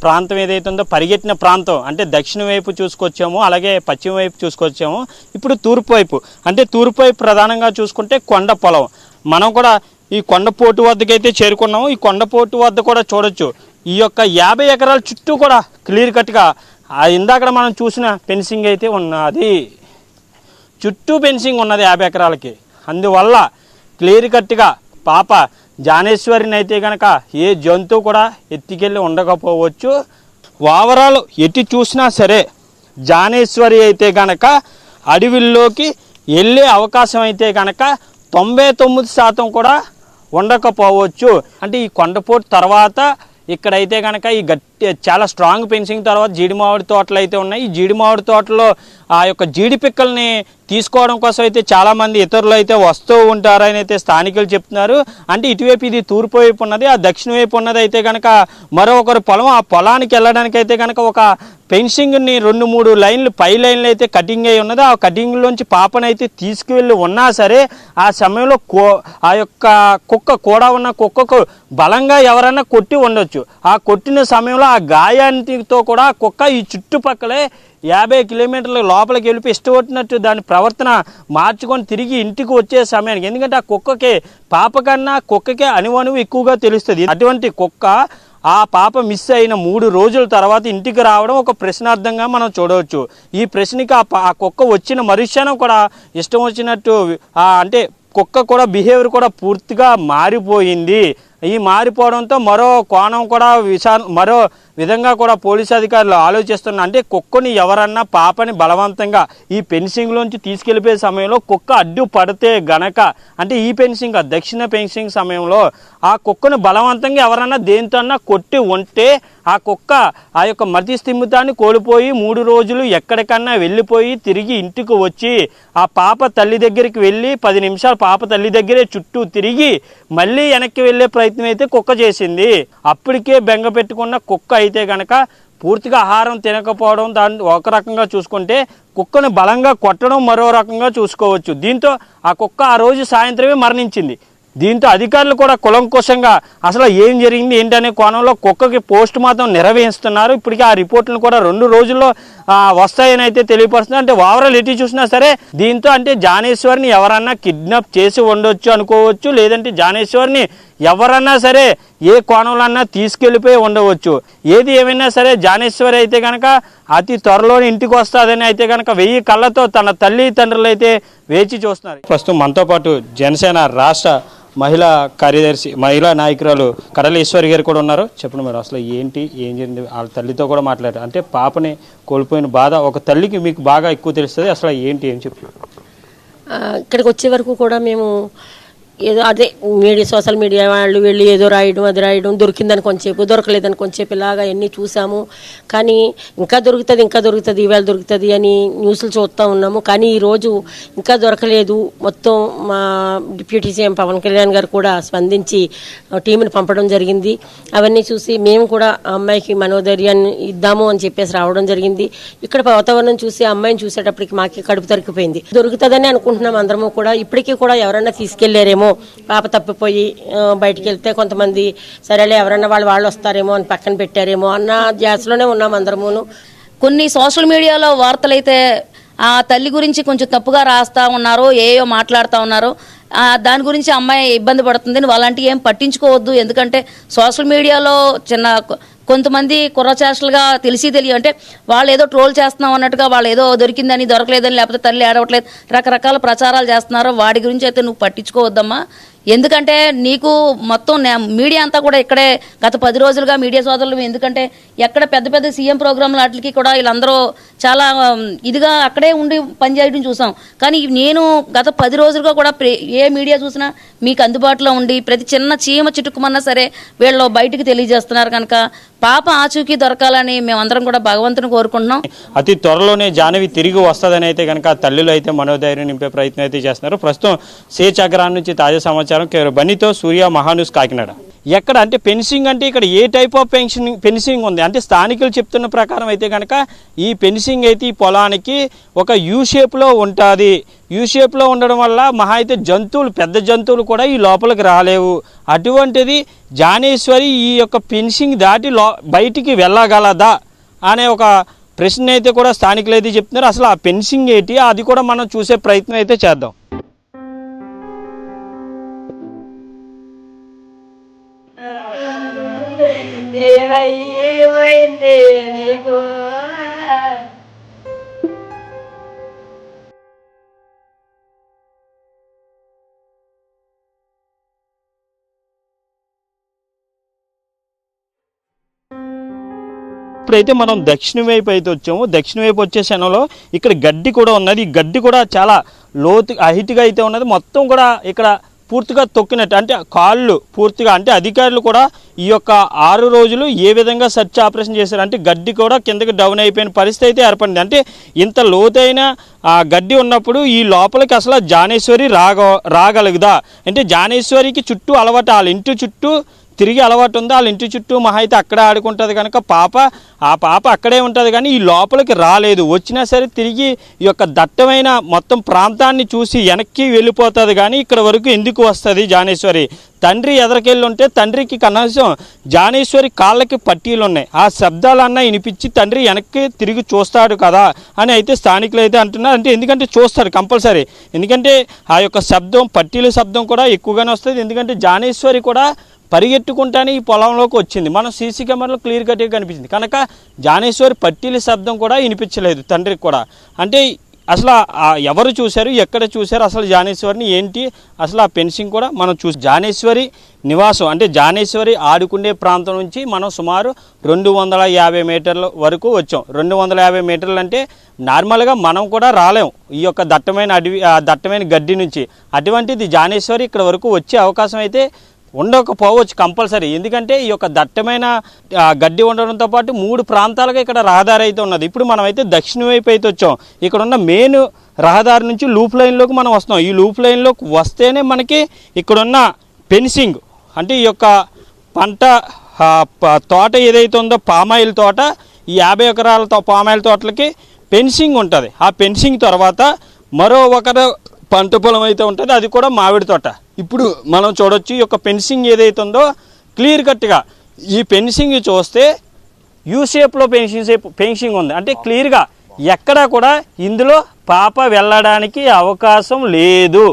ప్రాంతం ఏదైతే ఉందో పరిగెట్టిన ప్రాంతం అంటే దక్షిణ వైపు చూసుకొచ్చాము, అలాగే పశ్చిమ వైపు చూసుకొచ్చాము. ఇప్పుడు తూర్పు వైపు అంటే తూర్పు వైపు ప్రధానంగా చూసుకుంటే కొండ పొలం. మనం కూడా ఈ కొండపోటు వద్దకైతే చేరుకున్నాము. ఈ కొండపోటు వద్ద కూడా చూడొచ్చు ఈ యొక్క 50 ఎకరాల చుట్టూ కూడా క్లియర్ కట్గా ఇందాక మనం చూసిన ఫెన్సింగ్ అయితే ఉన్నది. చుట్టూ ఫెన్సింగ్ ఉన్నది 50 ఎకరాలకి. అందువల్ల క్లియర్ కట్గా పాప జానేశ్వరిని అయితే కనుక ఏ జంతువు కూడా ఎత్తికెళ్ళి ఉండకపోవచ్చు. ఓవరాల్ ఎటు చూసినా సరే జానేశ్వరి అయితే కనుక అడవిల్లోకి వెళ్ళే అవకాశం అయితే కనుక 99% కూడా ఉండకపోవచ్చు. అంటే ఈ కొండపోటు తర్వాత ఇక్కడైతే కనుక ఈ చాలా స్ట్రాంగ్ ఫెన్సింగ్ తర్వాత జీడి మామిడి తోటలు అయితే ఉన్నాయి. ఈ జీడి మామిడి తోటలో ఆ యొక్క జీడి పిక్కల్ని తీసుకోవడం కోసం అయితే చాలామంది ఇతరులు అయితే వస్తూ ఉంటారని అయితే స్థానికులు చెప్తున్నారు. అంటే ఇటువైపు ఇది తూర్పు వైపు ఉన్నది, ఆ దక్షిణ వైపు ఉన్నది అయితే కనుక మరొకరు పొలం. ఆ పొలానికి వెళ్ళడానికి అయితే కనుక ఒక ఫెన్సింగ్ని 2-3 లైన్లు పై లైన్లు అయితే కటింగ్ అయి ఉన్నది. ఆ కటింగ్లోంచి పాపనైతే తీసుకువెళ్ళి ఉన్నా సరే ఆ సమయంలో ఆ యొక్క కుక్క కూడా ఉన్న కుక్కకు బలంగా ఎవరైనా కొట్టి ఉండొచ్చు. ఆ కొట్టిన సమయంలో ఆ గాయానితో కూడా ఆ కుక్క ఈ చుట్టుపక్కలే 50 కిలోమీటర్ల లోపలికి వెళ్ళి ఇష్టపడినట్టు దాని ప్రవర్తన మార్చుకొని తిరిగి ఇంటికి వచ్చే సమయానికి, ఎందుకంటే ఆ కుక్కకి పాప కన్నా కుక్కకే అణువణువు ఎక్కువగా తెలుస్తుంది. అటువంటి కుక్క ఆ పాప మిస్ అయిన 3 రోజుల తర్వాత ఇంటికి రావడం ఒక ప్రశ్నార్థంగా మనం చూడవచ్చు. ఈ ప్రశ్నకి ఆ కుక్క వచ్చిన మరుక్షణం కూడా ఇష్టం వచ్చినట్టు అంటే కుక్క కూడా బిహేవియర్ కూడా పూర్తిగా మారిపోయింది. ఈ మారిపోవడంతో మరో కోణం కూడా మరో విధంగా కూడా పోలీసు అధికారులు ఆలోచిస్తున్నారు. అంటే కుక్కని ఎవరన్నా పాపని బలవంతంగా ఈ ఫెన్సింగ్లోంచి తీసుకెళ్ళిపోయే సమయంలో కుక్క అడ్డు పడితే గనక, అంటే ఈ ఫెన్సింగ్ దక్షిణ ఫెన్సింగ్ సమయంలో ఆ కుక్కను బలవంతంగా ఎవరన్నా దేనితోన్నా కొట్టి ఉంటే ఆ కుక్క ఆ యొక్క మతి స్థిమితాన్ని కోల్పోయి 3 రోజులు ఎక్కడికన్నా వెళ్ళిపోయి తిరిగి ఇంటికి వచ్చి ఆ పాప తల్లి దగ్గరికి వెళ్ళి 10 నిమిషాలు పాప తల్లి దగ్గరే చుట్టూ తిరిగి మళ్ళీ వెనక్కి వెళ్ళే ప్రయత్నం అయితే కుక్క చేసింది. అప్పటికే బెంగ పెట్టుకున్న కుక్క అయితే కనుక పూర్తిగా ఆహారం తినకపోవడం దాన్ని ఒక రకంగా చూసుకుంటే కుక్కను బలంగా కొట్టడం మరో రకంగా చూసుకోవచ్చు. దీంతో ఆ కుక్క ఆ రోజు సాయంత్రమే మరణించింది. దీంతో అధికారులు కూడా కులంకుశంగా అసలు ఏం జరిగింది ఏంటనే కోణంలో కుక్కకి పోస్ట్ మార్టం నిర్వహిస్తున్నారు. ఇప్పటికీ ఆ రిపోర్టులు కూడా 2 రోజుల్లో వస్తాయని అయితే తెలియపరుస్తుంది. అంటే ఓవరాల్ ఎటు చూసినా సరే దీంతో అంటే జానేశ్వరిని ఎవరన్నా కిడ్నాప్ చేసి ఉండొచ్చు అనుకోవచ్చు, లేదంటే జానేశ్వరిని ఎవరన్నా సరే ఏ కోణంలో అన్నా తీసుకెళ్ళిపోయి ఉండవచ్చు. ఏది ఏమైనా సరే జానేశ్వరి అయితే కనుక అతి త్వరలోనే ఇంటికి వస్తుందని అయితే కనుక 1000 కళ్ళతో తన తల్లిదండ్రులు అయితే వేచి చూస్తున్నారు. ప్రస్తుతం మనతో పాటు జనసేన రాష్ట్ర మహిళా కార్యదర్శి మహిళా నాయకురాలు కడలేశ్వరి గారు కూడా ఉన్నారు. చెప్పండి మేడం, అసలు ఏం జరిగింది? వాళ్ళ తల్లితో కూడా మాట్లాడారు. అంటే పాపని కోల్పోయిన బాధ ఒక తల్లికి మీకు బాగా ఎక్కువ తెలుస్తుంది. అసలు ఏం చెప్పారు? ఇక్కడికి వచ్చే వరకు కూడా మేము ఏదో అదే సోషల్ మీడియా వాళ్ళు వెళ్ళి ఏదో రాయడం అది రాయడం, దొరికిందని కొంచెంసేపు, దొరకలేదని కొంచెంసేపు ఇలాగా అన్నీ చూసాము. కానీ ఇంకా దొరుకుతుంది ఈవేళ దొరుకుతుంది అని న్యూస్లు చూస్తూ ఉన్నాము. కానీ ఈరోజు ఇంకా దొరకలేదు. మొత్తం మా డిప్యూటీ సీఎం పవన్ కళ్యాణ్ గారు కూడా స్పందించి టీంని పంపడం జరిగింది. అవన్నీ చూసి మేము కూడా ఆ అమ్మాయికి మనోధైర్యాన్ని ఇద్దాము అని చెప్పేసి రావడం జరిగింది. ఇక్కడ వాతావరణం చూసి ఆ అమ్మాయిని చూసేటప్పటికి మాకు కడుపు తరికిపోయింది. దొరుకుతుందని అనుకుంటున్నాం అందరము కూడా. ఇప్పటికీ కూడా ఎవరన్నా తీసుకెళ్లారేమో, పాప తప్పిపోయి బయటికి వెళ్తే కొంతమంది సరేలే ఎవరన్నా వాళ్ళు వస్తారేమో అని పక్కన పెట్టారేమో అన్న ధ్యాసలోనే ఉన్నాం అందరమును. కొన్ని సోషల్ మీడియాలో వార్తలైతే ఆ తల్లి గురించి కొంచెం తప్పుగా రాస్తా ఉన్నారు, ఏయో మాట్లాడుతూ ఉన్నారు. దాని గురించి అమ్మాయి ఇబ్బంది పడుతుంది. అలాంటివి ఏం పట్టించుకోవద్దు. ఎందుకంటే సోషల్ మీడియాలో కొంతమంది కుర్రచేష్టలుగా తెలియ అంటే వాళ్ళు ఏదో ట్రోల్ చేస్తున్నాం అన్నట్టుగా, వాళ్ళు ఏదో దొరికిందని దొరకలేదని లేకపోతే తల్లి ఏడవట్లేదు రకరకాల ప్రచారాలు చేస్తున్నారు. వాటి గురించి అయితే నువ్వు పట్టించుకోవద్దమ్మా. ఎందుకంటే నీకు మొత్తం మీడియా అంతా కూడా ఇక్కడే గత 10 రోజులుగా మీడియా సోదరులు, ఎందుకంటే ఎక్కడ పెద్ద సీఎం ప్రోగ్రాంలు వాటికి కూడా వీళ్ళందరూ చాలా ఇదిగా అక్కడే ఉండి పనిచేయడం చూసాం. కానీ నేను గత 10 రోజులుగా కూడా ఏ మీడియా చూసినా మీకు అందుబాటులో ఉండి ప్రతి చిన్న చీమ చిటుకుమన్నా సరే వీళ్ళు బయటికి తెలియజేస్తున్నారు. కనుక పాప ఆచూకీ దొరకాలని మేమందరం కూడా భగవంతుని కోరుకుంటున్నాం. అతి త్వరలోనే జాహ్నవి తిరిగి వస్తుందని అయితే కనుక తల్లులు అయితే మనోధైర్యం నింపే ప్రయత్నం అయితే చేస్తున్నారు. ప్రస్తుతం సేచగ్రాన్ నుంచి తాజా సమాచారం. బన్నీతో సూర్య, మహాన్యూస్, కాకినాడ. ఎక్కడ అంటే ఫెన్సింగ్ అంటే ఇక్కడ ఏ టైప్ ఆఫ్ ఫెన్సింగ్ ఉంది అంటే స్థానికులు చెప్తున్న ప్రకారం అయితే కనుక ఈ ఫెన్సింగ్ అయితే ఈ పొలానికి ఒక యూ షేప్లో ఉంటుంది. యూ షేప్లో ఉండడం వల్ల మహా అయితే జంతువులు, పెద్ద జంతువులు కూడా ఈ లోపలికి రాలేవు. అటువంటిది జానేశ్వరి ఈ యొక్క ఫెన్సింగ్ దాటి బయటికి వెళ్ళగలదా అనే ఒక ప్రశ్న అయితే కూడా స్థానికులు అయితే చెప్తున్నారు. అసలు ఆ ఫెన్సింగ్ ఏంటి అది కూడా మనం చూసే ప్రయత్నం అయితే చేద్దాం. ఇప్పుడైతే మనం దక్షిణ వైపు అయితే వచ్చాము. దక్షిణ వైపు వచ్చే క్షణంలో ఇక్కడ గడ్డి కూడా ఉన్నది. ఈ గడ్డి కూడా చాలా లోతు హైట్గా అయితే ఉన్నది. మొత్తం కూడా ఇక్కడ పూర్తిగా తొక్కినట్టు అంటే కాళ్ళు పూర్తిగా అంటే అధికారులు కూడా ఈ యొక్క 6 రోజులు ఏ విధంగా సర్చ్ ఆపరేషన్ చేశారు అంటే గడ్డి కూడా కిందకి డౌన్ అయిపోయిన పరిస్థితి అయితే ఏర్పడింది. అంటే ఇంత లోతైన గడ్డి ఉన్నప్పుడు ఈ లోపలికి అసలు జానేశ్వరి రాగలుగుదా అంటే జానేశ్వరికి చుట్టూ అలవాటు, వాళ్ళ ఇంటి చుట్టూ తిరిగి అలవాటు ఉంది. వాళ్ళ ఇంటి చుట్టూ మహా అయితే అక్కడే ఆడుకుంటుంది కనుక ఆ పాప అక్కడే ఉంటుంది. కానీ ఈ లోపలికి రాలేదు. వచ్చినా సరే తిరిగి ఈ యొక్క దట్టమైన మొత్తం ప్రాంతాన్ని చూసి వెనక్కి వెళ్ళిపోతుంది. కానీ ఇక్కడ వరకు ఎందుకు వస్తుంది జానేశ్వరి? తండ్రి ఎదరికెళ్ళి ఉంటే తండ్రికి కనీసం జానేశ్వరి కాళ్ళకి పట్టీలు ఉన్నాయి. ఆ శబ్దాలన్నా వినిపించి తండ్రి వెనక్కి తిరిగి చూస్తాడు కదా అని అయితే స్థానికులు అయితే అంటున్నారు. అంటే ఎందుకంటే చూస్తాడు కంపల్సరీ. ఎందుకంటే ఆ యొక్క శబ్దం, పట్టీల శబ్దం కూడా ఎక్కువగానే వస్తుంది. ఎందుకంటే జానేశ్వరి కూడా పరిగెట్టుకుంటానే ఈ పొలంలోకి వచ్చింది. మనం సీసీ కెమెరాలో క్లియర్ కట్గా కనిపించింది కనుక జానేశ్వరి పట్టీల శబ్దం కూడా వినిపించలేదు తండ్రికి కూడా. అంటే అసలు ఎవరు చూశారు, ఎక్కడ చూశారు అసలు జానేశ్వరిని ఏంటి అసలు ఆ ఫెన్సింగ్ కూడా మనం చూసి జానేశ్వరి నివాసం అంటే జానేశ్వరి ఆడుకునే ప్రాంతం నుంచి మనం సుమారు 250 మీటర్ల వరకు వచ్చాం. 250 మీటర్లు అంటే నార్మల్గా మనం కూడా రాలేం ఈ యొక్క దట్టమైన గడ్డి నుంచి. అటువంటిది జానేశ్వరి ఇక్కడ వరకు వచ్చే అవకాశం అయితే ఉండకపోవచ్చు కంపల్సరీ. ఎందుకంటే ఈ యొక్క దట్టమైన గడ్డి ఉండడంతో పాటు 3 ప్రాంతాలుగా ఇక్కడ రహదారి అయితే ఉన్నది. ఇప్పుడు మనం అయితే దక్షిణ వైపు అయితే వచ్చాం. ఇక్కడ ఉన్న మెయిన్ రహదారి నుంచి లూప్ లైన్లోకి మనం వస్తాం. ఈ లూప్ లైన్లోకి వస్తేనే మనకి ఇక్కడున్న ఫెన్సింగ్ అంటే ఈ యొక్క పంట తోట ఏదైతే ఉందో పామాయిల్ తోట, ఈ 50 ఎకరాల పామాయిల్ తోటలకి ఫెన్సింగ్ ఉంటుంది. ఆ ఫెన్సింగ్ తర్వాత మరో ఒకరు పంట పొలం అయితే ఉంటుంది, అది కూడా మామిడి తోట. ఇప్పుడు మనం చూడొచ్చు ఈ యొక్క ఫెన్సింగ్ ఏదైతే ఉందో క్లియర్ కట్గా ఈ ఫెన్సింగ్ చూస్తే యూ షేప్లో ఫెన్సింగ్ ఉంది. అంటే క్లియర్గా ఎక్కడా కూడా ఇందులో పాప వెళ్ళడానికి అవకాశం లేదు.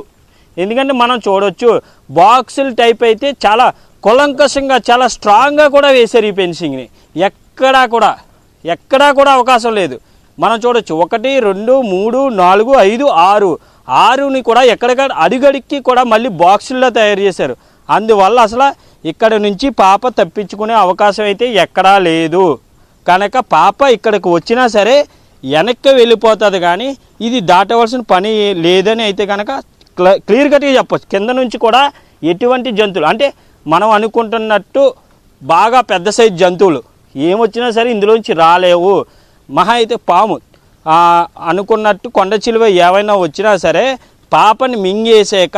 ఎందుకంటే మనం చూడొచ్చు బాక్సుల టైప్ అయితే చాలా కులంకషంగా చాలా స్ట్రాంగ్గా కూడా వేశారు ఈ ఫెన్సింగ్ని. ఎక్కడా కూడా అవకాశం లేదు. మనం చూడొచ్చు 1 2 3 4 5 6ని కూడా ఎక్కడికక్కడ అడుగడికి కూడా మళ్ళీ బాక్సుల్లో తయారు చేశారు. అందువల్ల అసలు ఇక్కడ నుంచి పాప తప్పించుకునే అవకాశం అయితే ఎక్కడా లేదు. కనుక పాప ఇక్కడికి వచ్చినా సరే వెనక్కి వెళ్ళిపోతుంది. కానీ ఇది దాటవలసిన పని లేదని అయితే కనుక క్లియర్ కట్గా చెప్పచ్చు. కింద నుంచి కూడా ఎటువంటి జంతువులు అంటే మనం అనుకుంటున్నట్టు బాగా పెద్ద సైజు జంతువులు ఏమొచ్చినా సరే ఇందులోంచి రాలేవు. మహా అయితే పాము అనుకున్నట్టు కొండ చిలువ ఏవైనా వచ్చినా సరే పాపని మింగేసాక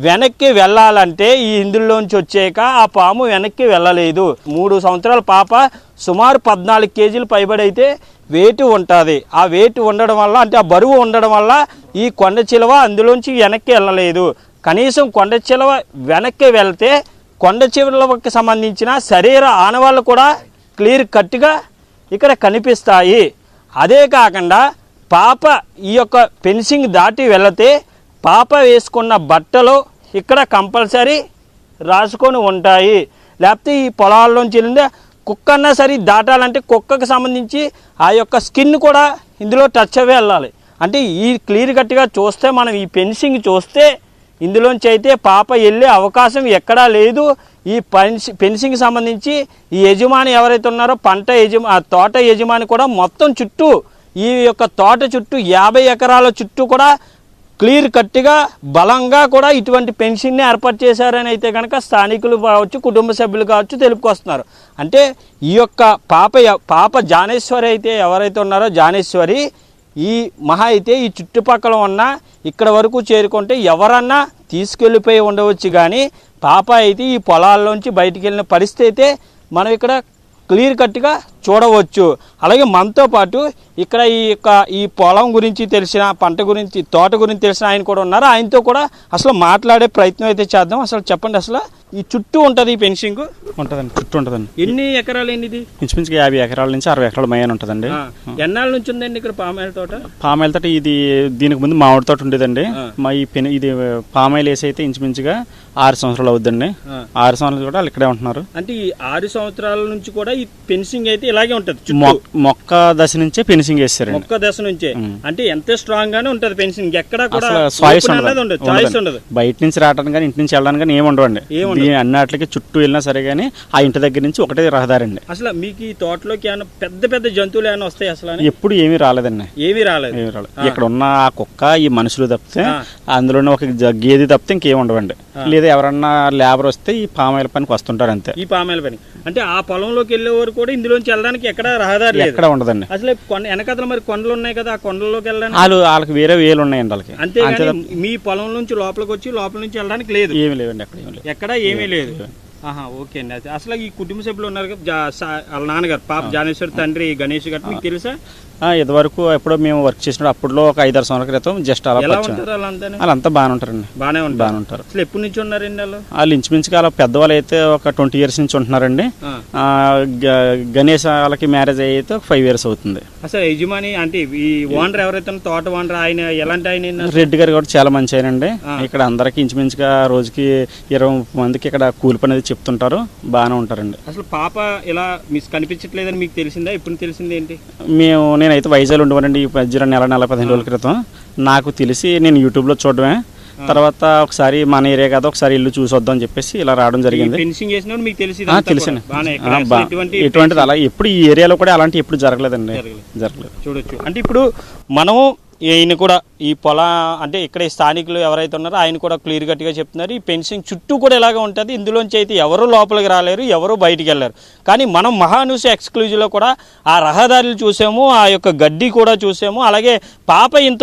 వెనక్కి వెళ్ళాలంటే ఈ ఇందులోంచి వచ్చాక ఆ పాము వెనక్కి వెళ్ళలేదు. 3 సంవత్సరాల పాప సుమారు 14 కేజీలు పైబడి అయితే వెయిట్ ఉంటుంది. ఆ వెయిట్ ఉండడం వల్ల అంటే ఆ బరువు ఉండడం వల్ల ఈ కొండ చిలువ అందులోంచి వెనక్కి వెళ్ళలేదు. కనీసం కొండ చిలువ వెనక్కి వెళ్తే కొండ చిలువకి సంబంధించిన శరీర ఆనవాళ్ళు కూడా క్లియర్ కట్గా ఇక్కడ కనిపిస్తాయి. అదే కాకుండా పాప ఈ యొక్క ఫెన్సింగ్ దాటి వెళితే పాప వేసుకున్న బట్టలు ఇక్కడ కంపల్సరీ రాసుకొని ఉంటాయి. లేకపోతే ఈ పొలాల్లోంచి వెళ్ళిందే కుక్క అన్నా సరే దాటాలంటే కుక్కకు సంబంధించి ఆ యొక్క స్కిన్ కూడా ఇందులో టచ్ అవి వెళ్ళాలి. అంటే ఈ క్లియర్ కట్గా చూస్తే మనం ఈ ఫెన్సింగ్ చూస్తే ఇందులోంచి అయితే పాప వెళ్ళే అవకాశం ఎక్కడా లేదు. ఈ ఫెన్సింగ్ సంబంధించి ఈ యజమాని ఎవరైతే ఉన్నారో తోట యజమాని కూడా మొత్తం చుట్టూ ఈ యొక్క తోట చుట్టూ 50 ఎకరాల చుట్టూ కూడా క్లియర్ కట్గా బలంగా కూడా ఇటువంటి ఫెన్సింగ్ని ఏర్పాటు చేశారని అయితే కనుక స్థానికులు కావచ్చు, కుటుంబ సభ్యులు కావచ్చు తెలుపుకొస్తున్నారు. అంటే ఈ యొక్క పాప జానేశ్వరి అయితే ఎవరైతే ఉన్నారో జానేశ్వరి ఈ మహా అయితే ఈ చుట్టుపక్కల ఉన్న ఇక్కడ వరకు చేరుకుంటే ఎవరన్నా తీసుకెళ్ళిపోయి ఉండవచ్చు, కానీ పాప అయితే ఈ పొలాల్లోంచి బయటికి వెళ్ళిన పరిస్థితి అయితే మనం ఇక్కడ క్లియర్ కట్గా చూడవచ్చు. అలాగే మనతో పాటు ఇక్కడ ఈ పొలం గురించి తెలిసిన, పంట గురించి, తోట గురించి తెలిసిన ఆయన కూడా ఉన్నారు. ఆయనతో కూడా అసలు మాట్లాడే ప్రయత్నం అయితే చేద్దాం. అసలు చెప్పండి, అసలు ఈ చుట్టూ ఉంటుంది ఈ ఫెన్సింగ్ ఉంటుందండి, చుట్టూ ఉంటుందండి. ఎన్ని ఎకరాలు అండి ఇది? ఇంచుమించుగా 50 ఎకరాల నుంచి 60 ఎకరాల మయాన్ ఉంటుందండి. ఎన్నాళ్ళ నుంచి ఉందండి ఇక్కడ పామాయిల్ తోట? పామాయిల్ తోట ఇది దీనికి ముందు మామిడి తోట ఉండేదండి. మా ఇది పామాయిల్ వేసి అయితే ఇంచుమించుగా 6 సంవత్సరాలు అవుద్దండి. 6 సంవత్సరాలు కూడా వాళ్ళు ఇక్కడే ఉంటున్నారు. అంటే ఈ 6 సంవత్సరాల నుంచి కూడా ఈ ఫెన్సింగ్ అయితే ఇలాగే ఉంటది. మొక్క దశ నుంచే ఫెన్సింగ్ వేస్తారండి. మొక్క దశ నుంచే అంటే ఎంత స్ట్రాంగ్ గానే ఉంటది ఫెన్సింగ్. ఎక్కడ కూడా చాయిస్ ఉండదు. బయట నుంచి రావడానికి కానీ ఇంటి నుంచి వెళ్ళడానికి కానీ ఏమి ఉండవండి. అన్నిటికి చుట్టూ వెళ్ళినా సరే కానీ ఆ ఇంటి దగ్గర నుంచి ఒకటే రహదారండి. అసలు మీకు ఈ తోటలోకి ఏమైనా పెద్ద పెద్ద జంతువులు ఏమైనా వస్తాయి? అసలు ఎప్పుడు ఏమీ రాలేదండి. ఏమీ రాలేదు. ఇక్కడ ఉన్న ఆ కుక్క, ఈ మనుషులు తప్పితే, అందులోనే ఒక గేదె తప్పితే ఇంకేం ఉండవండి. లేదా ఎవరన్నా లేబర్ వస్తే ఈ పామాయిల్ పనికి వస్తుంటారు అంతే. ఈ పామాయిల్ పని అంటే ఆ పొలంలోకి వెళ్ళే వారు కూడా ఇందులోంచి వెళ్ళడానికి ఎక్కడ రహదారి ఎక్కడ ఉండదండి. అసలు వెనకాతల మరి కొండలు ఉన్నాయి కదా, ఆ కొండల్లోకి వెళ్ళడానికి వాళ్ళకి వేరే వేలు ఉన్నాయండి వాళ్ళకి. అంతే. మీ పొలం నుంచి లోపలికి వచ్చి లోపల నుంచి వెళ్ళడానికి లేదు. ఏమి లేవండి, ఎక్కడ ఏమీ లేదు. ఓకే అండి. అసలు ఈ కుటుంబ సభ్యులు ఉన్నారు కదా, వాళ్ళ నాన్నగారు పాప జానేశ్వరి, తండ్రి గణేష్ గారు, మీకు తెలుసా? ఇదివరకు ఎప్పుడో మేము వర్క్ చేసినప్పుడు అప్పుడులో ఒక 5-6 సంవత్సరాల క్రితం జస్ట్ అలా వాళ్ళంతా బాగానే ఉంటారండి. బాగానే ఉంటారు. అసలు ఎప్పటి నుంచి ఉన్నారండి వాళ్ళు? ఇంచుమించుగా అలా పెద్దవాళ్ళు అయితే ఒక 20 years నుంచి ఉంటున్నారండి. గణేష్ వాళ్ళకి మ్యారేజ్ అయితే ఒక 5 years అవుతుంది. అసలు యజమాని అంటే ఈ ఓనర్ ఎవరైతే తోట ఓనర్, ఆయన ఎలాంటి ఆయన? రెడ్డి గారు కూడా చాలా మంచి ఆయనండి. ఇక్కడ అందరికి ఇంచుమించుగా రోజుకి 20 మందికి ఇక్కడ కూలి పని చెప్తుంటారు. బాగానే ఉంటారండి. అసలు పాప ఇలా మిస్ కనిపించట్లేదని మీకు తెలిసిందా? ఇప్పుడు తెలిసింది ఏంటి? నేనైతే వైజాగ్ ఉండేవానండి. ఈ 15 రోజుల క్రితం నాకు తెలిసి నేను యూట్యూబ్లో చూడడమే. తర్వాత ఒకసారి మన ఏరియా కదా, ఒకసారి ఇల్లు చూసొద్దాం అని చెప్పేసి ఇలా రావడం జరిగింది. తెలిసింది. ఎటువంటిది అలా ఎప్పుడు ఈ ఏరియాలో కూడా అలాంటి ఎప్పుడు జరగలేదండి. చూడొచ్చు. అంటే ఇప్పుడు మనము ఈయన కూడా ఈ అంటే ఇక్కడ స్థానికులు ఎవరైతే ఉన్నారో ఆయన కూడా క్లియర్ కట్గా చెప్తున్నారు. ఈ ఫెన్సింగ్ చుట్టూ కూడా ఇలాగే ఉంటుంది. ఇందులోంచి అయితే ఎవరు లోపలికి రాలేరు, ఎవరు బయటికి వెళ్ళారు. కానీ మనం మహాన్యూస్ ఎక్స్క్లూజివ్లో కూడా ఆ రహదారులు చూసాము, ఆ యొక్క గడ్డి కూడా చూసాము. అలాగే పాప ఇంత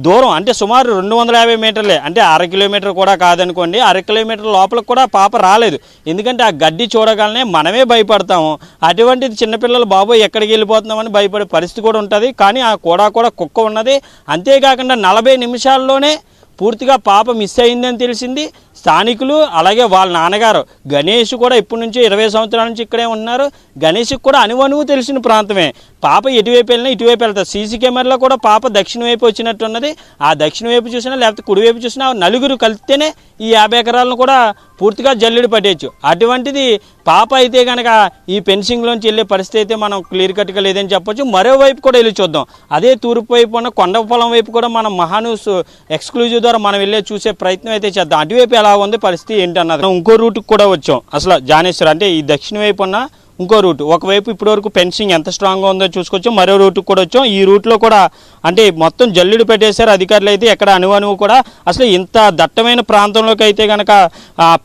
దూరం అంటే సుమారు 250 మీటర్లే, అంటే 1/2 కిలోమీటర్ కూడా కాదనుకోండి, 1/2 కిలోమీటర్ లోపలికి కూడా పాప రాలేదు. ఎందుకంటే ఆ గడ్డి చూడగానే మనమే భయపడతాము. అటువంటిది చిన్నపిల్లలు బాబోయ్ ఎక్కడికి వెళ్ళిపోతున్నామని భయపడే పరిస్థితి కూడా ఉంటుంది. కానీ ఆ కూడా కుక్క ఉన్నది. అంతేకాకుండా 40 నిమిషాల్లోనే పూర్తిగా పాప మిస్ అయిందని తెలిసింది. స్థానికులు అలాగే వాళ్ళ నాన్నగారు గణేష్ కూడా ఇప్పటి నుంచి 20 సంవత్సరాల నుంచి ఇక్కడే ఉన్నారు. గణేష్కి కూడా అనువనువు తెలిసిన ప్రాంతమే. పాప ఎటువైపు వెళ్ళినా ఇటువైపు వెళ్తారు. సీసీ కెమెరాలో కూడా పాప దక్షిణ వైపు వచ్చినట్టున్నది. ఆ దక్షిణ వైపు చూసినా లేకపోతే కుడివైపు చూసినా నలుగురు కలిస్తేనే ఈ 50 ఎకరాలను కూడా పూర్తిగా జల్లెడు పట్టేయచ్చు. అటువంటిది పాప అయితే కనుక ఈ ఫెన్సింగ్లోంచి వెళ్ళే పరిస్థితి అయితే మనం క్లియర్ కట్గా లేదని చెప్పొచ్చు. మరోవైపు కూడా వెళ్ళి చూద్దాం. అదే తూర్పు వైపు ఉన్న కొండ పొలం వైపు కూడా మనం మహాన్యూస్ ఎక్స్క్లూజివ్ ద్వారా మనం వెళ్ళే చూసే ప్రయత్నం అయితే చేద్దాం. అటువైపు ఎలా ఉంది పరిస్థితి ఏంటి అన్నది. ఇంకో రూట్కి కూడా వచ్చాం. అసలు జానేశ్వర్ అంటే ఈ దక్షిణ వైపు ఉన్న ఇంకో రూట్. ఒకవైపు ఇప్పటివరకు ఫెన్సింగ్ ఎంత స్ట్రాంగ్గా ఉందో చూసుకొచ్చాం. మరో రూట్కి కూడా వచ్చాం. ఈ రూట్లో కూడా అంటే మొత్తం జల్లిడు పెట్టేశారు అధికారులు అయితే. ఎక్కడ అనువనువు కూడా అసలు ఇంత దట్టమైన ప్రాంతంలోకి అయితే కనుక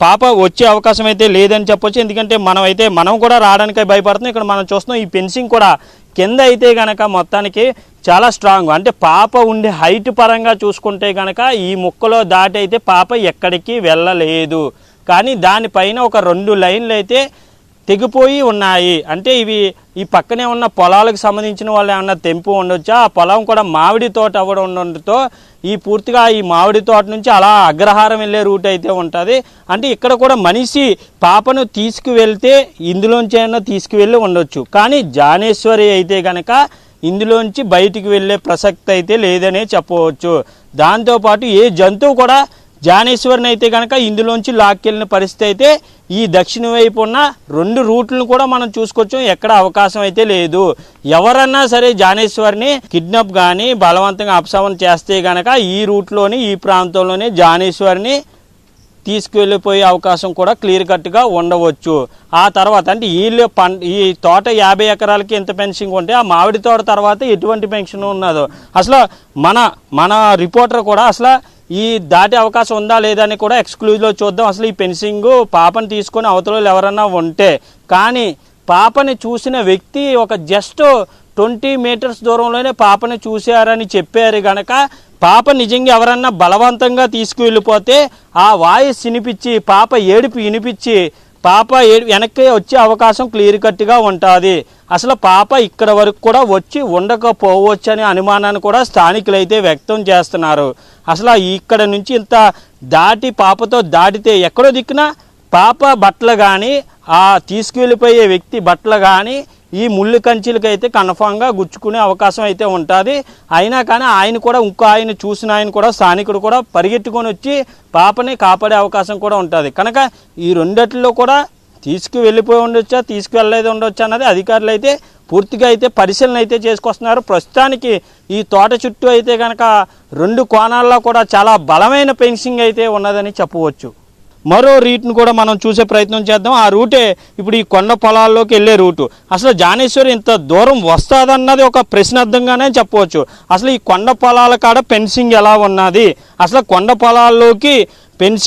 పాప వచ్చే అవకాశం అయితే లేదని చెప్పొచ్చు. ఎందుకంటే మనం కూడా రావడానికి భయపడుతున్నాం. ఇక్కడ మనం చూస్తున్నాం ఈ ఫెన్సింగ్ కూడా కింద అయితే కనుక మొత్తానికి చాలా స్ట్రాంగ్. అంటే పాప ఉండే హైట్ పరంగా చూసుకుంటే కనుక ఈ ముక్కలో దాటి అయితే పాప ఎక్కడికి వెళ్ళలేదు. కానీ దానిపైన ఒక 2 లైన్లు అయితే తెగిపోయి ఉన్నాయి. అంటే ఇవి ఈ పక్కనే ఉన్న పొలాలకు సంబంధించిన వాళ్ళు ఏమన్నా తెంపు ఉండొచ్చా? ఆ పొలం కూడా మామిడి తోట అవ్వడం ఉండడంతో ఈ పూర్తిగా ఈ మామిడి తోట నుంచి అలా అగ్రహారం వెళ్ళే రూట్ అయితే ఉంటుంది. అంటే ఇక్కడ కూడా మనిషి పాపను తీసుకువెళ్తే ఇందులోంచి అయినా తీసుకువెళ్ళి ఉండొచ్చు. కానీ జానేశ్వరి అయితే కనుక ఇందులోంచి బయటికి వెళ్ళే ప్రసక్తి అయితే లేదనే చెప్పవచ్చు. దాంతోపాటు ఏ జంతువు కూడా జానేశ్వరిని అయితే కనుక ఇందులోంచి లాక్కెళ్ళిన పరిస్థితి అయితే ఈ దక్షిణ వైపు ఉన్న 2 రూట్లను కూడా మనం చూసుకోవచ్చు. ఎక్కడ అవకాశం అయితే లేదు. ఎవరన్నా సరే జానేశ్వరిని కిడ్నాప్ కానీ బలవంతంగా అపసామం చేస్తే కనుక ఈ రూట్లోని ఈ ప్రాంతంలోనే జానేశ్వరిని తీసుకువెళ్ళిపోయే అవకాశం కూడా క్లియర్ కట్గా ఉండవచ్చు. ఆ తర్వాత అంటే ఈ తోట 50 ఎకరాలకి ఎంత ఫెన్సింగ్ ఉంటే ఆ మామిడి తోట తర్వాత ఎటువంటి ఫెన్షన్ ఉన్నదో అసలు మన రిపోర్టర్ కూడా అసలు ఈ దాటే అవకాశం ఉందా లేదా అని కూడా ఎక్స్క్లూజివ్లో చూద్దాం. అసలు ఈ ఫెన్సింగ్ పాపను తీసుకొని అవతల ఎవరన్నా ఉంటే, కానీ పాపని చూసిన వ్యక్తి ఒక జస్ట్ 20 మీటర్స్ దూరంలోనే పాపని చూశారని చెప్పారు గనక పాప నిజంగా ఎవరన్నా బలవంతంగా తీసుకువెళ్ళిపోతే ఆ వాయిస్ వినిపించి పాప ఏడుపు వినిపించి పాప వెనక్కి వచ్చే అవకాశం క్లియర్ కట్గా ఉంటుంది. అసలు పాప ఇక్కడ వరకు కూడా వచ్చి ఉండకపోవచ్చు అనే అనుమానాన్ని కూడా స్థానికులు అయితే వ్యక్తం చేస్తున్నారు. అసలు ఇక్కడ నుంచి ఇంత పాపతో దాటితే ఎక్కడో దిక్కున పాప బట్టలు కానీ ఆ తీసుకువెళ్ళిపోయే వ్యక్తి బట్టలు కానీ ఈ ముళ్ళు కంచెలకి అయితే కన్ఫామ్గా గుచ్చుకునే అవకాశం అయితే ఉంటుంది. అయినా కానీ ఆయన కూడా ఇంకో ఆయన చూసిన ఆయన కూడా స్థానికుడు కూడా పరిగెట్టుకొని వచ్చి పాపని కాపాడే అవకాశం కూడా ఉంటుంది. కనుక ఈ రెండిట్లో కూడా తీసుకువెళ్ళిపోయి ఉండొచ్చా తీసుకువెళ్ళలేదు ఉండొచ్చా అన్నది అధికారులు అయితే పూర్తిగా అయితే పరిశీలన అయితే చేసుకొస్తున్నారు. ప్రస్తుతానికి ఈ తోట చుట్టూ అయితే కనుక 2 కోణాల్లో కూడా చాలా బలమైన ఫెన్సింగ్ అయితే ఉన్నదని చెప్పవచ్చు. మరో రూట్ను కూడా మనం చూసే ప్రయత్నం చేద్దాం. ఆ రూటే ఇప్పుడు ఈ కొండ పొలాల్లోకి వెళ్ళే రూటు. అసలు జానేశ్వరి ఇంత దూరం వస్తుందన్నది ఒక ప్రశ్నార్థంగానే చెప్పవచ్చు. అసలు ఈ కొండ పొలాల కాడ ఫెన్సింగ్ ఎలా ఉన్నది, అసలు కొండ పొలాల్లోకి ఫెన్సింగ్